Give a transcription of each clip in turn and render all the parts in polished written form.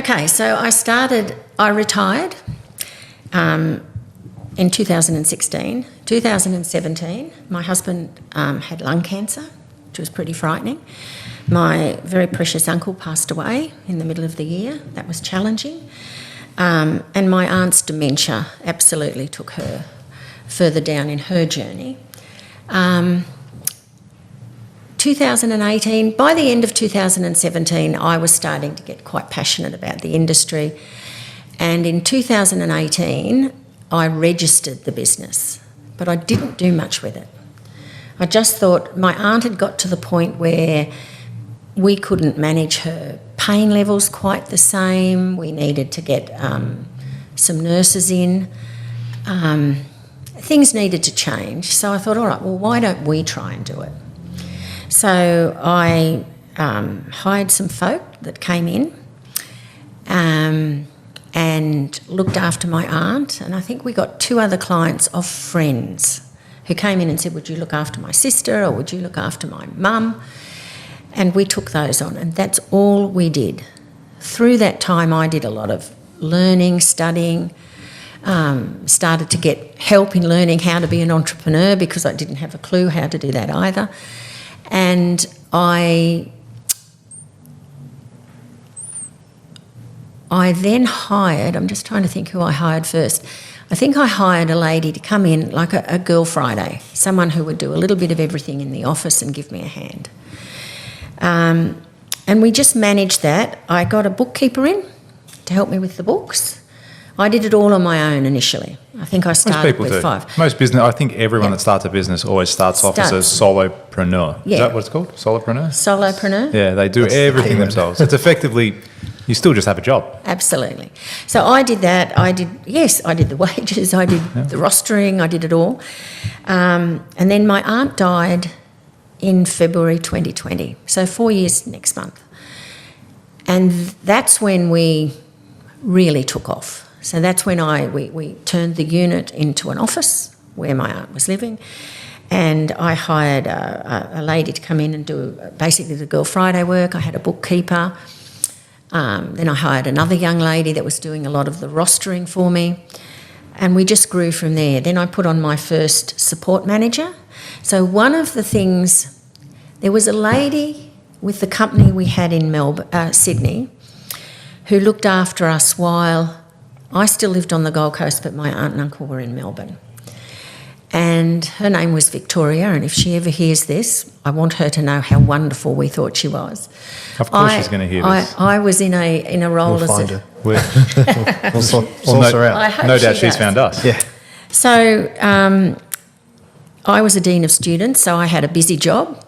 Okay, so I retired in 2016. 2017, my husband had lung cancer, which was pretty frightening. My very precious uncle passed away in the middle of the year. That was challenging. And my aunt's dementia absolutely took her further down in her journey. 2018, by the end of 2017, I was starting to get quite passionate about the industry. And in 2018, I registered the business, but I didn't do much with it. I just thought my aunt had got to the point where we couldn't manage her pain levels quite the same. We needed to get some nurses in. Things needed to change. So I thought, all right, well, why don't we try and do it? So I hired some folk that came in and looked after my aunt. And I think we got 2 other clients of friends who came in and said, would you look after my sister or would you look after my mum? And we took those on, and that's all we did. Through that time, I did a lot of learning, studying, started to get help in learning how to be an entrepreneur because I didn't have a clue how to do that either. And I then hired, I'm just trying to think who I hired first. I think I hired a lady to come in like a Girl Friday, someone who would do a little bit of everything in the office and give me a hand. And we just managed that. I got a bookkeeper in to help me with the books. I did it all on my own initially. I think I started with 5. Most business, I think everyone that starts a business always starts off as a solopreneur. Yeah. Is that what it's called? Solopreneur? Solopreneur. Yeah, they do everything themselves. It's effectively, you still just have a job. Absolutely. So I did that. I did the wages, I did the rostering, I did it all. And then my aunt died in February 2020, so 4 years next month. And that's when we really took off. So that's when we turned the unit into an office where my aunt was living, and I hired a lady to come in and do basically the Girl Friday work. I had a bookkeeper. Then I hired another young lady that was doing a lot of the rostering for me, and we just grew from there. Then I put on my first support manager. So one of the things, there was a lady with the company we had in Sydney who looked after us while I still lived on the Gold Coast, but my aunt and uncle were in Melbourne. And her name was Victoria, and if she ever hears this, I want her to know how wonderful we thought she was. Of course she's going to hear this. I was in a role as find her. We'll source her out. No doubt she's found us. Yeah. So I was a Dean of Students, so I had a busy job.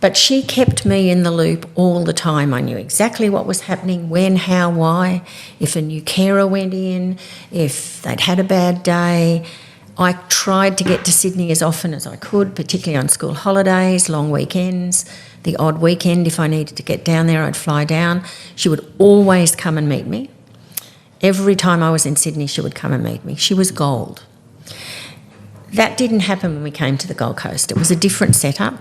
But she kept me in the loop all the time. I knew exactly what was happening, when, how, why, if a new carer went in, if they'd had a bad day. I tried to get to Sydney as often as I could, particularly on school holidays, long weekends, the odd weekend. If I needed to get down there, I'd fly down. She would always come and meet me. Every time I was in Sydney, she would come and meet me. She was gold. That didn't happen when we came to the Gold Coast. It was a different setup.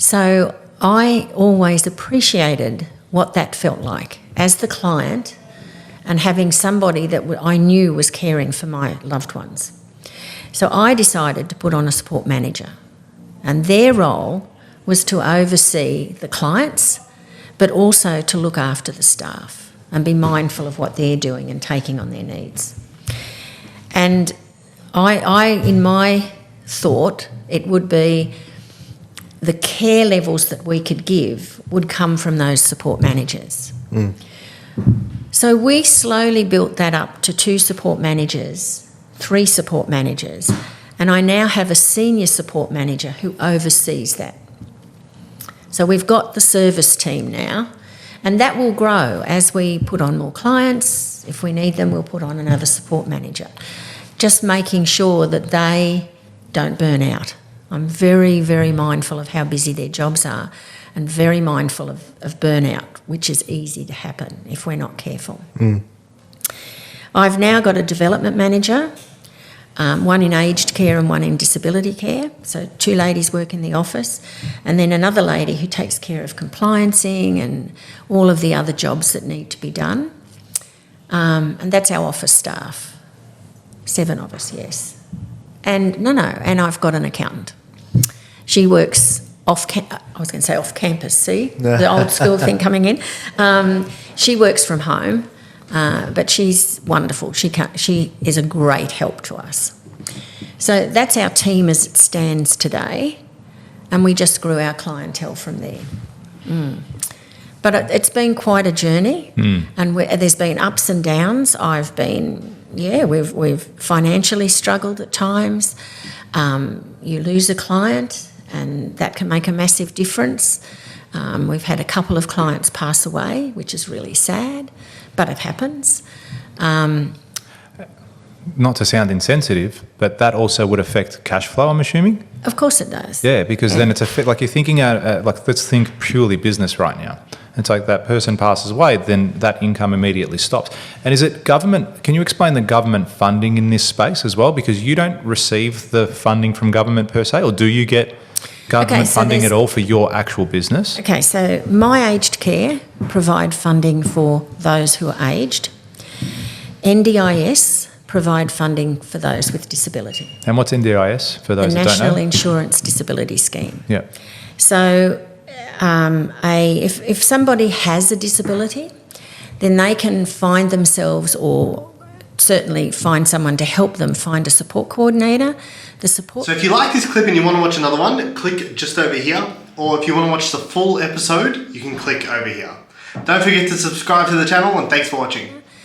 So I always appreciated what that felt like as the client and having somebody that I knew was caring for my loved ones. So I decided to put on a support manager, and their role was to oversee the clients but also to look after the staff and be mindful of what they're doing and taking on their needs. And I in my thought, it would be the care levels that we could give would come from those support managers. Mm. So we slowly built that up to 2 support managers, 3 support managers, and I now have a senior support manager who oversees that. So we've got the service team now, and that will grow as we put on more clients. If we need them, we'll put on another support manager, just making sure that they don't burn out. I'm very, very mindful of how busy their jobs are and very mindful of burnout, which is easy to happen if we're not careful. Mm. I've now got a development manager, one in aged care and one in disability care. So 2 ladies work in the office, and then another lady who takes care of compliancing and all of the other jobs that need to be done. And that's our office staff. 7 of us, yes. And and I've got an accountant. She works off campus, see? The old school thing coming in. She works from home, but she's wonderful. She is a great help to us. So that's our team as it stands today, and we just grew our clientele from there. But it's been quite a journey, and there's been ups and downs. We've financially struggled at times. You lose a client, and that can make a massive difference. We've had a couple of clients pass away, which is really sad, but it happens. Not to sound insensitive, but that also would affect cash flow, I'm assuming? Of course it does. Yeah, because then it's like you're thinking out, let's think purely business right now. It's like that person passes away, then that income immediately stops. And is it government? Can you explain the government funding in this space as well? Because you don't receive the funding from government per se, or do you get government funding at all for your actual business? Okay, so My Aged Care provide funding for those who are aged. NDIS provide funding for those with disability. And what's NDIS for those that don't know? The National Insurance Disability Scheme. Yeah. So if somebody has a disability, then they can find themselves, or certainly find someone to help them find a support coordinator. So if you like this clip and you want to watch another one, click just over here. Or if you want to watch the full episode, you can click over here. Don't forget to subscribe to the channel, and thanks for watching.